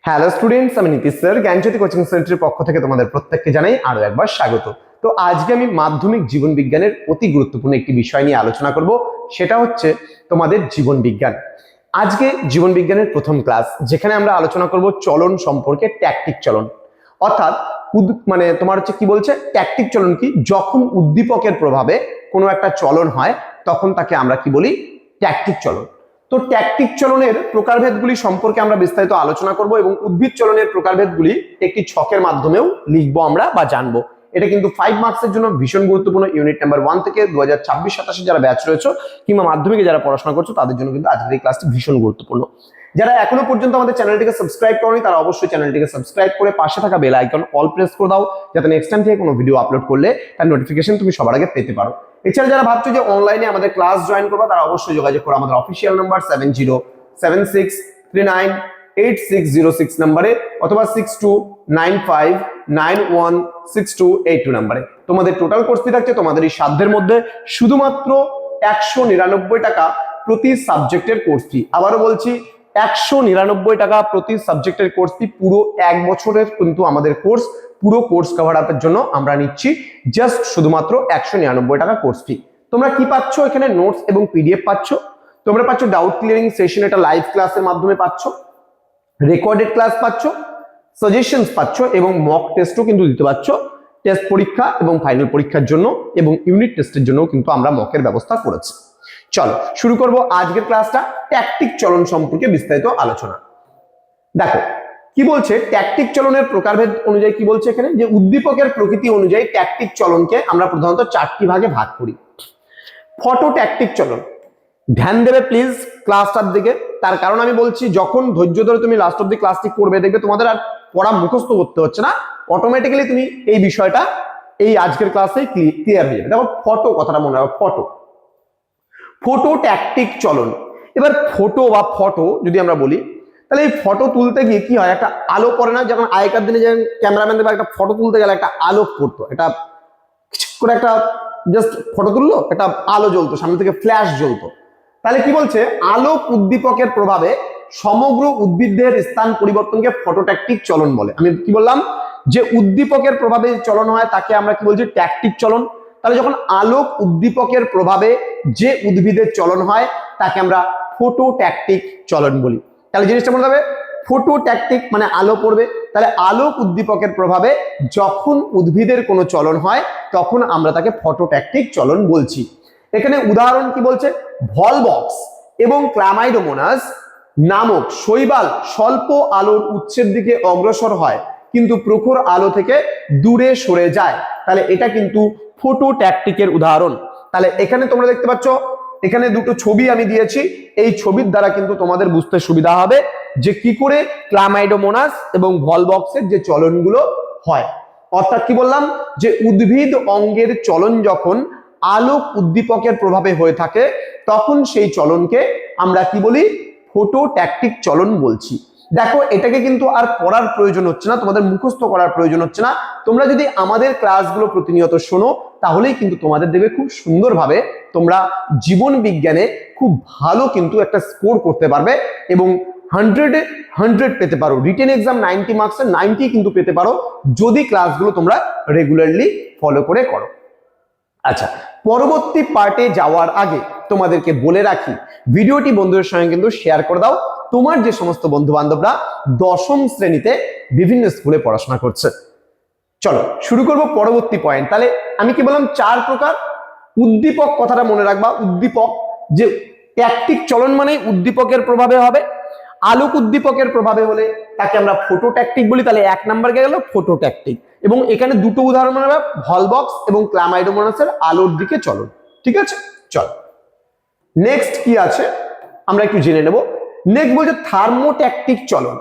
Hello students, আমি Nitish sir জ্ঞানজ্যোতি coaching সেন্টারের পক্ষ থেকে তোমাদের প্রত্যেককে জানাই আরো একবার স্বাগত। তো আজকে আমি মাধ্যমিক জীবন বিজ্ঞানের অতি গুরুত্বপূর্ণ একটি বিষয় নিয়ে আলোচনা করব, সেটা হচ্ছে তোমাদের জীবন বিজ্ঞান। আজকে জীবন বিজ্ঞানের প্রথম ক্লাস, যেখানে আমরা আলোচনা করব চলন সম্পর্কে, ট্যাকটিক চলন। অর্থাৎ তোমার হচ্ছে কি বলছে, ট্যাকটিক চলন কি? যখন উদ্দীপকের প্রভাবে কোনো একটা চলন হয় তখন তাকে আমরা কি বলি? ট্যাকটিক চলন। তো ট্যাকটিক চলনের প্রকারভেদগুলি সম্পর্কে আমরা বিস্তারিত আলোচনা করব এবং উদ্ভিদ চলনের প্রকারভেদগুলি একটি ছকের মাধ্যমেও লিখবো আমরা বা জানবো। এটা কিন্তু 5 মার্কসের জন্য ভীষণ গুরুত্বপূর্ণ। ইউনিট নাম্বার 1 থেকে 2026-27 যারা ব্যাচ রয়েছে কিংবা মাধ্যমিকে যারা পড়াশোনা করছো তাদের জন্য কিন্তু আজকের এই ক্লাসটি ভীষণ গুরুত্বপূর্ণ। যারা এখনো পর্যন্ত আমাদের চ্যানেলটিকে সাবস্ক্রাইব করনি তারা অবশ্যই চ্যানেলটিকে সাবস্ক্রাইব করে পাশে থাকা বেল আইকন অল প্রেস করে দাও, যাতে নেক্সট টাইম থেকে কোনো ভিডিও আপলোড করলে তার নোটিফিকেশন তুমি সবার আগে পেতে পারো। এছাড়া যারা ভাবছো যে অনলাইনে আমাদের ক্লাস জয়েন করবে তারা অবশ্যই যোগাযোগ করো আমাদের অফিসিয়াল নাম্বার 7076398606 নম্বরে অথবা 6295916282 নম্বরে। তোমাদের টোটাল কোর্স ফি থাকছে তোমাদের এই সাধ্যের মধ্যে শুধুমাত্র 199 টাকা প্রতি সাবজেক্টের কোর্স ফি। আবারও বলছি, 199 টাকা প্রতি সাবজেক্টের কোর্স ফি। পুরো 1 বছরের কিন্তু আমাদের কোর্স, পুরো কোর্স কভার আপের জন্য আমরা নিচ্ছি জাস্ট শুধুমাত্র 199 টাকা কোর্স ফি। তোমরা কি পাচ্ছ এখানে? নোটস এবং পিডিএফ পাচ্ছ, তোমরা পাচ্ছ ডাউট ক্লিয়ারিং সেশন, এটা লাইভ ক্লাসের মাধ্যমে পাচ্ছ, রেকর্ডেড ক্লাস পাচ্ছ, সাজেশনস পাচ্ছ এবং মক টেস্টও কিন্তু দিতে পাচ্ছ টেস্ট পরীক্ষা এবং ফাইনাল পরীক্ষার জন্য, এবং ইউনিট টেস্টের জন্য কিন্তু আমরা মকের ব্যবস্থা করেছি। চলো শুরু করব আজকের ক্লাসটা ট্যাকটিক চলন সম্পর্কে বিস্তারিত আলোচনা। দেখো কি বলছে, ট্যাকটিক চলনের প্রকারভেদ অনুযায়ী কি বলছে এখানে, যে উদ্দীপকের প্রকৃতি অনুযায়ী ট্যাকটিক চলনকে আমরা প্রধানত 4টি ভাগে ভাগ করি। ফটো ট্যাকটিক চলন, ধ্যান দেবে প্লিজ ক্লাসটার দিকে, তার কারণ আমি বলছি যখন ধৈর্য ধরে তুমি লাস্ট অব্দি ক্লাসটি করবে দেখবে তোমাদের আর পড়া মুখস্থ করতে হচ্ছে না, অটোমেটিক্যালি তুমি এই বিষয়টা এই আজকের ক্লাসে ক্লিয়ার হয়ে যাবে। দেখো ফটো কথাটা মনে রাখো, ফটো ট্যাকটিক চলন। এবার ফটো বা ফটো যদি আমরা বলি, তাহলে এই ফটো তুলতে গিয়ে কি হয়, একটা আলো পড়ে না? যখন আগেকার দিনে যেমন ক্যামেরাম্যানদের বা একটা ফটো তুলতে গেলে একটা আলোক পড়তো, এটা করে একটা জাস্ট ফটো তুললো, একটা আলো জ্বলতো, সামনে থেকে ফ্ল্যাশ জ্বলতো। তাহলে কি বলছে, আলোক উদ্দীপকের প্রভাবে সমগ্র উদ্ভিদের স্থান পরিবর্তনকে ফটোট্যাকটিক চলন বলে। আমি কি বললাম, যে উদ্দীপকের প্রভাবে চলন হয় তাকে আমরা কি বলছি? ট্যাকটিক চলন। তাহলে যখন আলোক উদ্দীপকের প্রভাবে যে উদ্ভিদের চলন হয় তাকে আমরা ফটোট্যাকটিক চলন বলি। তাহলে জিনিসটা মনে হবে, ফটোট্যাকটিক মানে আলো পড়বে, তাহলে আলোক উদ্দীপকের প্রভাবে যখন উদ্ভিদের কোনো চলন হয় তখন আমরা তাকে ফটোট্যাকটিক চলন বলছি। এখানে উদাহরণ কি বলছে, ভলবক্স এবং ক্লামাইডোমোনাস নামক শৈবাল স্বল্প আলোর উৎসের দিকে অগ্রসর হয় কিন্তু প্রখর আলো থেকে দূরে সরে যায়, তাহলে এটা কিন্তু ফটোট্যাকটিকের উদাহরণ। তাহলে এখানে তোমরা দেখতে পাচ্ছ, এখানে দুটো ছবি আমি দিয়েছি, এই ছবির দ্বারা কিন্তু তোমাদের বুঝতে সুবিধা হবে যে কি করে ক্লামাইডোমোনাস এবং ভলবক্সের যে চলনগুলো হয়। অর্থাৎ কি বললাম, যে উদ্ভিদ অঙ্গের চলন যখন আলোক উদ্দীপকের প্রভাবে হয়ে থাকে তখন সেই চলনকে আমরা কি বলি? ফটোট্যাকটিক চলন বলছি। দেখো এটাকে কিন্তু আর পড়ার প্রয়োজন হচ্ছে না, তোমাদের মুখস্থ করার প্রয়োজন হচ্ছে না। তোমরা যদি আমাদের ক্লাসগুলো প্রতিনিয়ত শোনো তাহলেই কিন্তু তোমাদের দেখবে খুব সুন্দরভাবে তোমরা জীবন বিজ্ঞানে খুব ভালো কিন্তু একটা স্কোর করতে পারবে এবং 100-এ 100 পেতে পারো। রিটেন এক্সাম 90 মার্কসের 90 কিন্তু পেতে পারো যদি ক্লাসগুলো তোমরা রেগুলারলি ফলো করে করো। আচ্ছা, পরবর্তী পার্টে যাওয়ার আগে তোমাদেরকে বলে রাখি, ভিডিওটি বন্ধুদের সঙ্গে কিন্তু শেয়ার করে দাও। তোমার যে সমস্ত বন্ধু বান্ধবরা 10ম শ্রেণীতে বিভিন্ন স্কুলে পড়াশোনা করছে। চলো শুরু করব পরবর্তী পয়েন্ট। তাহলে আমি কি বললাম, 4 প্রকার উদ্দীপক, কথাটা মনে রাখবা। উদ্দীপক, যে ট্যাকটিক চলন মানে উদ্দীপকের প্রভাবে হবে, আলোক উদ্দীপকের প্রভাবে হলে তাকে আমরা ফটোট্যাকটিক বলি। তাহলে 1 নাম্বার গেল ফটোট্যাকটিক, এবং এখানে দুটো উদাহরণ মনে রাখবা, ভলবক্স এবং ক্লামাইডোমোনাসের আলোর দিকে চলন। ঠিক আছে, চল নেক্সট কি আছে আমরা একটু জেনে নেব। নেক্সট বলছে থার্মোট্যাকটিক চলন।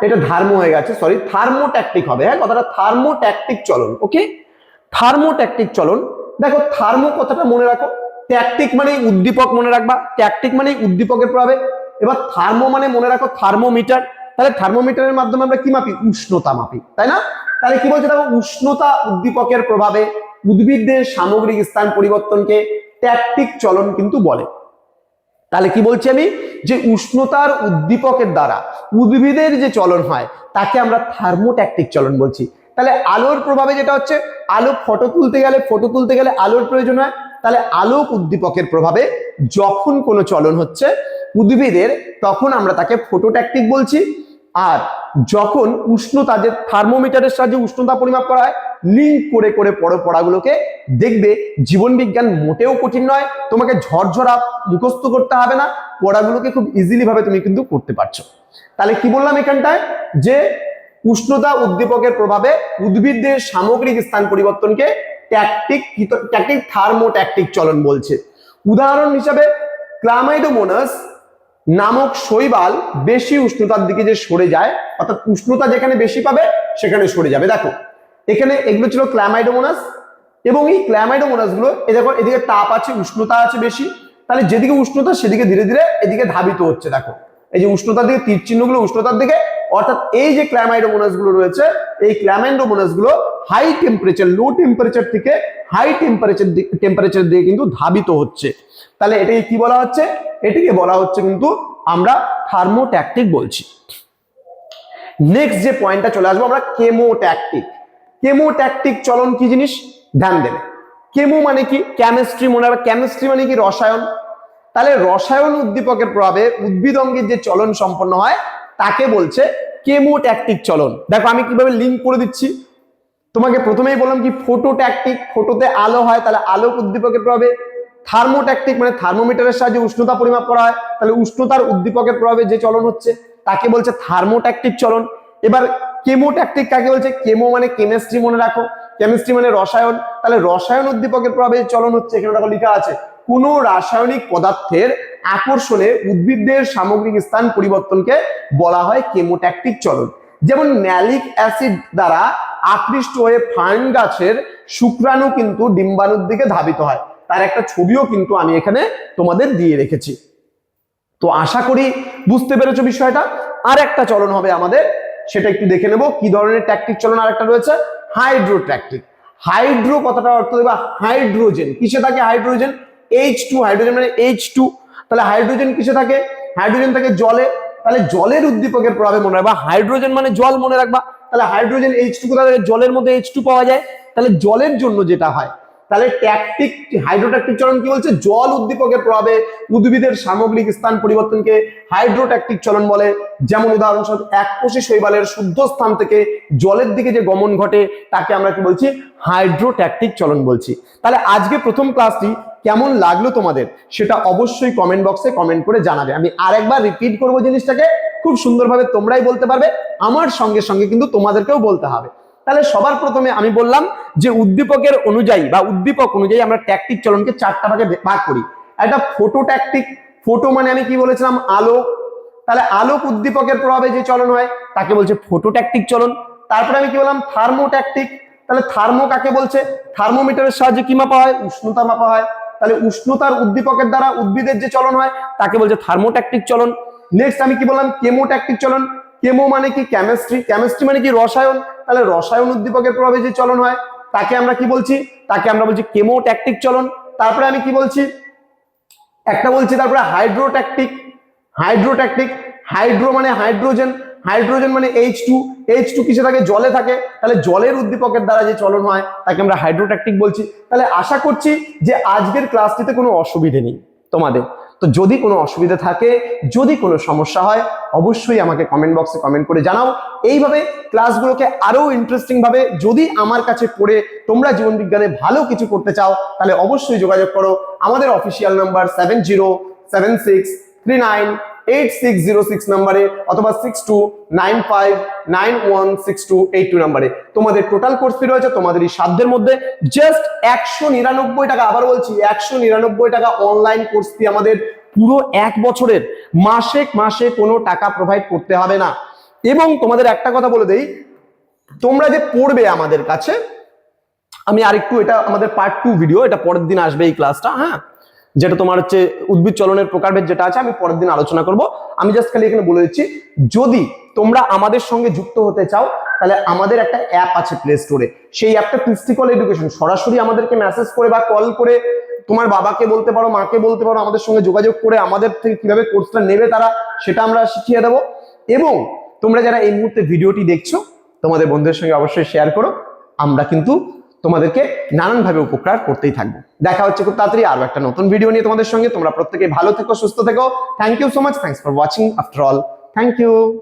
এটা থার্মো হয়ে গেছে, সরি, থার্মোট্যাকটিক হবে। হ্যাঁ, কথাটা থার্মোট্যাকটিক চলন। ওকে, থার্মোট্যাকটিক চলন। দেখো থার্মো কথাটা মনে রাখো, ট্যাকটিক মানে উদ্দীপক মনে রাখবা, ট্যাকটিক মানে উদ্দীপকের প্রভাবে। এবার থার্মো মানে মনে রাখো থার্মোমিটার। তাহলে থার্মোমিটারের মাধ্যমে আমরা কি মাপি? উষ্ণতা মাপি, তাই না? তাহলে কি বলছে, দেখো উষ্ণতা উদ্দীপকের প্রভাবে উদ্ভিদের সামগ্রিক স্থান পরিবর্তনকে ট্যাকটিক চলন কিন্তু বলে। তাহলে কি বলছি আমি, যে উষ্ণতার উদ্দীপকের দ্বারা উদ্ভিদের যে চলন হয় তাকে আমরা থার্মোট্যাকটিক চলন বলছি। তাহলে আলোর প্রভাবে যেটা হচ্ছে, আলো ফটো তুলতে গেলে আলোর প্রয়োজন হয়। তাহলে আলোক উদ্দীপকের প্রভাবে যখন কোনো চলন হচ্ছে উদ্ভিদের, তখন আমরা তাকে ফটোট্যাকটিক বলছি। আর যখন উষ্ণতা, যে থার্মোমিটারের সাহায্যে উষ্ণতা পরিমাপ করা হয়, লিঙ্ক করে করে পড়াগুলোকে দেখবে। জীবন বিজ্ঞান মোটেও কঠিন নয়, তোমাকে ঝরঝরা মুখস্থ করতে হবে না, পড়াগুলোকে খুব ইজিলি ভাবে তুমি কিন্তু করতে পারছো। তাহলে কি বললাম এখানটায়, যে উষ্ণতা উদ্দীপকের প্রভাবে উদ্ভিদের সামগ্রিক স্থান পরিবর্তনকে ট্যাকটিক থার্মোট্যাকটিক চলন বলছে। উদাহরণ হিসাবে ক্লামাইডোমোনাস নামক শৈবাল বেশি উষ্ণতার দিকে যে সরে যায়, অর্থাৎ উষ্ণতা যেখানে বেশি পাবে সেখানে সরে যাবে। দেখো এখানে এগুলো ছিল ক্লামাইডোমোনাস, এবং এই ক্লামাইডোমোনাস গুলো দেখো এদিকে তাপ আছে, উষ্ণতা আছে বেশি, তাহলে যেদিকে উষ্ণতা সেদিকে ধীরে ধীরে এদিকে ধাবিত হচ্ছে। দেখো এই যে উষ্ণতার দিকে তীর চিহ্নগুলো উষ্ণতার দিকে, অর্থাৎ এই যে ক্লামাইডোমোনাস গুলো রয়েছে, এই ক্লামাইডোমোনাস গুলো হাই টেম্পারেচার, লো টেম্পারেচার থেকে হাই টেম্পারেচার দিকে কিন্তু ধাবিত হচ্ছে। তাহলে এটাকে কি বলা হচ্ছে, এটাকে বলা হচ্ছে কিন্তু আমরা থার্মোট্যাকটিক বলছি। নেক্সট যে পয়েন্টটা চলে আসবো আমরা, কেমোট্যাকটিক। কেমোট্যাকটিক চলন কি জিনিস ধ্যান দেবে। কেমো মানে কি, কেমিস্ট্রি মনে রাখবে, কেমিস্ট্রি মানে কি রসায়ন। তাহলে রসায়ন উদ্দীপকের প্রভাবে উদ্ভিদ অঙ্গের যে চলন সম্পন্ন হয় তাকে বলছে কেমোট্যাকটিক চলন। দেখো আমি কিভাবে লিঙ্ক করে দিচ্ছি, তোমাকে প্রথমেই বললাম কি ফটোট্যাকটিক, ফটোতে আলো হয়, তাহলে আলোক উদ্দীপকের প্রভাবে। থার্মোট্যাকটিক মানে থার্মোমিটারের সাহায্যে উষ্ণতা পরিমাপ করা হয়, তাহলে উষ্ণতার উদ্দীপকের প্রভাবে যে চলন হচ্ছে তাকে বলছে থার্মোট্যাকটিক চলন। এবার কেমোট্যাকটিক কাকে বলছে, কেমো মানে কেমিস্ট্রি মনে রাখো, কেমিস্ট্রি মানে রসায়ন, তাহলে রসায়ন উদ্দীপকের প্রভাবে চলন হচ্ছে, এখানে দেখো লেখা আছে কোন রাসায়নিক পদার্থের আকর্ষণে উদ্ভিদের সামগ্রিক স্থান পরিবর্তনকে বলা হয় কেমোট্যাকটিক চলন। যেমন ন্যালিক অ্যাসিড দ্বারা আকৃষ্ট হয়ে ফার্ন গাছের শুক্রাণু কিন্তু ডিম্বাণুর দিকে ধাবিত হয়, তার একটা ছবিও কিন্তু আমি এখানে তোমাদের দিয়ে রেখেছি। তো আশা করি বুঝতে পেরেছো বিষয়টা। আর একটা চলন হবে আমাদের, সেটা একটু দেখে নেব কি ধরনের ট্যাকটিক চলন। আর একটা রয়েছে হাইড্রোট্যাকটিক। হাইড্রো কথাটা অর্থ দেবা হাইড্রোজেন, কিসে থাকে হাইড্রোজেন, H2, হাইড্রোজেন মানে H2, তাহলে হাইড্রোজেন কিসে থাকে, হাইড্রোজেন থাকে জলে, তাহলে জলের উদ্দীপকের প্রভাবে মনে রাখবা, হাইড্রোজেন মানে জল মনে রাখবা, তাহলে হাইড্রোজেন H2 কোথা থেকে, জলের মধ্যে H2 পাওয়া যায়, তাহলে জলের জন্য যেটা হয়, তাহলে ট্যাকটিক হাইড্রোট্যাকটিক চলন কি বলছে, জল উদ্দীপকের প্রভাবে উদ্ভিদের সামগ্রিক স্থান পরিবর্তনকে হাইড্রোট্যাকটিক চলন বলে। যেমন উদাহরণস্বরূপ এককোষী শৈবালের শুদ্ধ স্থান থেকে জলের দিকে যে গমন ঘটে তাকে আমরা কি বলছি, হাইড্রোট্যাকটিক চলন বলছি। তাহলে আজকে প্রথম ক্লাসটি কেমন লাগলো তোমাদের সেটা অবশ্যই কমেন্ট বক্সে কমেন্ট করে জানাবে। আমি আরেকবার রিপিট করব জিনিসটাকে, খুব সুন্দরভাবে তোমরাই বলতে পারবে, আমার সঙ্গে সঙ্গে কিন্তু তোমাদেরকেও বলতে হবে। তাহলে সবার প্রথমে আমি বললাম যে উদ্দীপকের অনুযায়ী বা উদ্দীপক অনুযায়ী আমরা ট্যাকটিক চলনকে চারটা ভাগে ভাগ করি। একটা ফটোট্যাকটিক, ফটো মানে আমি কি বলেছিলাম আলো, তাহলে আলোক উদ্দীপকের প্রভাবে যে চলন হয় তাকে বলছে ফটোট্যাকটিক চলন। তারপরে আমি কি বললাম থার্মোট্যাকটিক, তাহলে থার্মো কাকে বলছে, থার্মোমিটারের সাহায্যে কি মাপা হয়, উষ্ণতা মাপা হয়, তাহলে উষ্ণতার উদ্দীপকের দ্বারা উদ্ভিদের যে চলন হয় তাকে বলছে থার্মোট্যাকটিক চলন। নেক্সট আমি কি বললাম কেমোট্যাকটিক চলন, কেমো মানে কি কেমিস্ট্রি, কেমিস্ট্রি মানে কি রসায়ন, তাহলে রসায়ন উদ্দীপকের প্রভাবে যে চলন হয় তাকে আমরা কি বলছি, তাকে আমরা বলছি কেমোট্যাকটিক চলন। তারপরে আমি কি বলছি, একটা বলছি তারপরে হাইড্রোট্যাকটিক, হাইড্রোট্যাকটিক, হাইড্রো মানে হাইড্রোজেন, হাইড্রোজেন মানে H2, H2 কিসে থাকে, জলে থাকে, তাহলে জলের উদ্দীপকের দ্বারা যে চলন হয় তাকে আমরা হাইড্রোট্যাকটিক বলছি। তাহলে আশা করছি যে আজকের ক্লাসটিতে কোনো অসুবিধে নেই তোমাদের। তো যদি কোনো অসুবিধা থাকে, যদি কোনো সমস্যা হয়, অবশ্যই আমাকে কমেন্ট বক্সে কমেন্ট করে জানাও। এইভাবে ক্লাসগুলোকে আরো ইন্টারেস্টিং ভাবে যদি আমার কাছে পড়ে তোমরা জীবন বিজ্ঞানে ভালো কিছু করতে চাও তাহলে অবশ্যই যোগাযোগ করো আমাদের অফিসিয়াল নাম্বার 7076398606 নম্বরে অথবা 6295916282 নম্বরে। তোমাদের টোটাল কোর্স ফি রয়েছে তোমাদের এই সাধ্যের মধ্যে জাস্ট 199 টাকা। আবার বলছি 199 টাকা অনলাইন কোর্স ফি আমাদের পুরো 1 বছরের, মাসে মাসে কোনো টাকা প্রোভাইড করতে হবে না। এবং তোমাদের একটা কথা বলে দেই, তোমরা যে পড়বে আমাদের কাছে, আমি আরেকটু, এটা আমাদের পার্ট 2 ভিডিও, এটা পরের দিন আসবে এই ক্লাসটা, হ্যাঁ, যেটা তোমার হচ্ছে উদ্ভিদ চলনের প্রকারভেদ যেটা আছে আমি পরের দিন আলোচনা করব। আমি জাস্ট খালি এখানে বলে দিচ্ছি, যদি তোমরা আমাদের সঙ্গে যুক্ত হতে চাও তাহলে আমাদের একটা অ্যাপ আছে প্লে স্টোরে, সেই অ্যাপটা ক্রিস্টিকল এডুকেশন, সরাসরি আমাদেরকে মেসেজ করে বা কল করে তোমার বাবাকে বলতে পারো, মাকে বলতে পারো, আমাদের সঙ্গে যোগাযোগ করে আমাদের থেকে কিভাবে কোর্সটা নেবে তারা, সেটা আমরা শিখিয়ে দেবো। এবং তোমরা যারা এই মুহূর্তে ভিডিওটি দেখছো তোমাদের বন্ধুদের সঙ্গে অবশ্যই শেয়ার করো। আমরা কিন্তু তোমাদেরকে নানানভাবে উপকার করতেই থাকবো। দেখা হচ্ছে খুব তাড়াতাড়ি আরো একটা নতুন ভিডিও নিয়ে তোমাদের সঙ্গে। তোমরা প্রত্যেকেই ভালো থেকো, সুস্থ থেকো। Thank you so much, thanks for watching after all, thank you.